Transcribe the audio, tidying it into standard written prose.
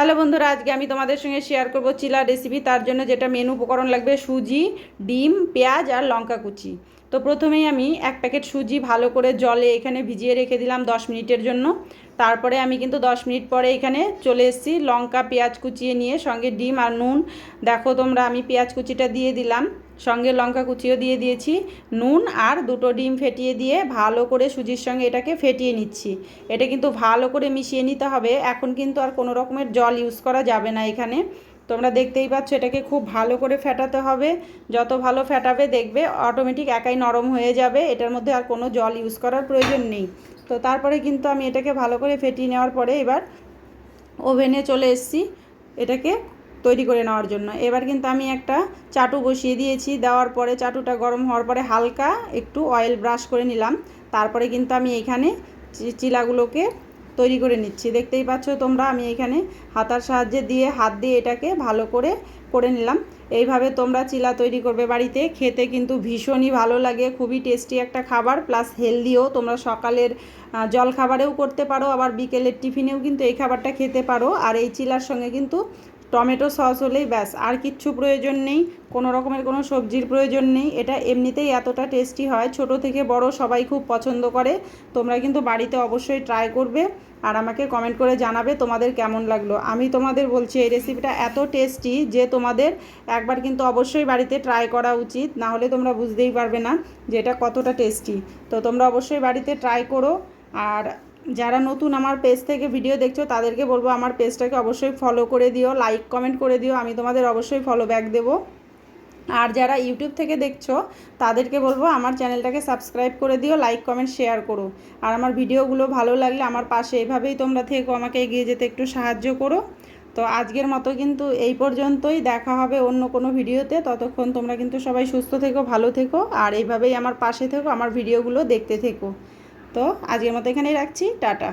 Hello বন্ধুরা, আজকে আমি তোমাদের সঙ্গে শেয়ার করব চিলা রেসিপি। তার জন্য যেটা মেন উপকরণ লাগবে সুজি, ডিম, পেঁয়াজ আর লঙ্কা কুচি। তো প্রথমেই আমি এক প্যাকেট সুজি ভালো করে জলে এখানে ভিজিয়ে রেখে দিলাম 10 মিনিটের জন্য। তারপরে আমি কিন্তু 10 মিনিট পরে এখানে চলে এসেছি লঙ্কা পেঁয়াজ কুচিয়ে নিয়ে, সঙ্গে ডিম আর নুন। দেখো তোমরা, আমি পেঁয়াজ কুচিটা দিয়ে দিলাম, সঙ্গে লঙ্কা কুচিও দিয়ে দিয়েছি, নুন আর দুটো ডিম ফেটিয়ে দিয়ে ভালো করে সুজির সঙ্গে এটাকে ফেটিয়ে নিচ্ছি। এটা কিন্তু ভালো করে মিশিয়ে নিতে হবে। এখন কিন্তু আর কোনো রকমের জল ইউজ করা যাবে না এখানে। তোমরা দেখতেই পাচ্ছ, এটাকে খুব ভালো করে ফেটাতে হবে। যত ভালো ফেটাবে দেখবে অটোমেটিক একাই নরম হয়ে যাবে, এটার মধ্যে আর কোনো জল ইউজ করার প্রয়োজন নেই। তো তারপরে কিন্তু আমি এটাকে ভালো করে ফেটিয়ে নেওয়ার পরে এবার ওভেনে চলে এসেছি এটাকে তৈরি করে নেওয়ার জন্য। এবার কিন্তু আমি একটা চাটু বসিয়ে দিয়েছি, দেওয়ার পরে চাটুটা গরম হওয়ার পরে হালকা একটু অয়েল ব্রাশ করে নিলাম। তারপরে কিন্তু আমি এখানে চিলাগুলোকে তৈরি করে নিচ্ছি। দেখতেই পাচ্ছ তোমরা, আমি এখানে হাতার সাহায্যে দিয়ে হাত দিয়ে এটাকে ভালো করে করে নিলাম। এইভাবে তোমরা চিলা তৈরি করবে বাড়িতে, খেতে কিন্তু ভীষণই ভালো লাগে, খুবই টেস্টি একটা খাবার, প্লাস হেলদিও। তোমরা সকালের জল খাবারেও করতে পারো, আবার বিকেলের টিফিনেও কিন্তু এই খাবারটা খেতে পারো। আর এই চিলার সঙ্গে কিন্তু টমেটো সস হলেই ব্যাস, আর কিচ্ছু প্রয়োজন নেই, কোনো রকমের কোনো সবজির প্রয়োজন নেই। এটা এমনিতেই এতটা টেস্টি হয়, ছোট থেকে বড় সবাই খুব পছন্দ করে। তোমরা কিন্তু বাড়িতে অবশ্যই ট্রাই করবে আর আমাকে কমেন্ট করে জানাবে তোমাদের কেমন লাগলো। আমি তোমাদের বলছি, এই রেসিপিটা এত টেস্টি যে তোমাদের একবার কিন্তু অবশ্যই বাড়িতে ট্রাই করা উচিত, না হলে তোমরা বুঝতেই পারবে না যে এটা কতটা টেস্টি। তো তোমরা অবশ্যই বাড়িতে ট্রাই করো। আর যারা নতুন আমার পেজ থেকে ভিডিও দেখছো তাদেরকে বলবো আমার পেজটাকে অবশ্যই ফলো করে দিও, লাইক কমেন্ট করে দিও, আমি তোমাদের অবশ্যই ফলো ব্যাক দেবো। আর যারা ইউটিউব থেকে দেখছো তাদেরকে বলবো আমার চ্যানেলটাকে সাবস্ক্রাইব করে দিও, লাইক কমেন্ট শেয়ার করো। আর আমার ভিডিওগুলো ভালো লাগলে আমার পাশে এভাবেই তোমরা থেকো, আমাকে এগিয়ে যেতে একটু সাহায্য করো। তো আজকের মতো কিন্তু এই পর্যন্তই, দেখা হবে অন্য কোনো ভিডিওতে। ততক্ষণ তোমরা কিন্তু সবাই সুস্থ থেকো, ভালো থেকো, আর এইভাবেই আমার পাশে থেকো, আমার ভিডিওগুলো দেখতে থেকো। তো আজকের মতো এখানেই রাখছি, টাটা।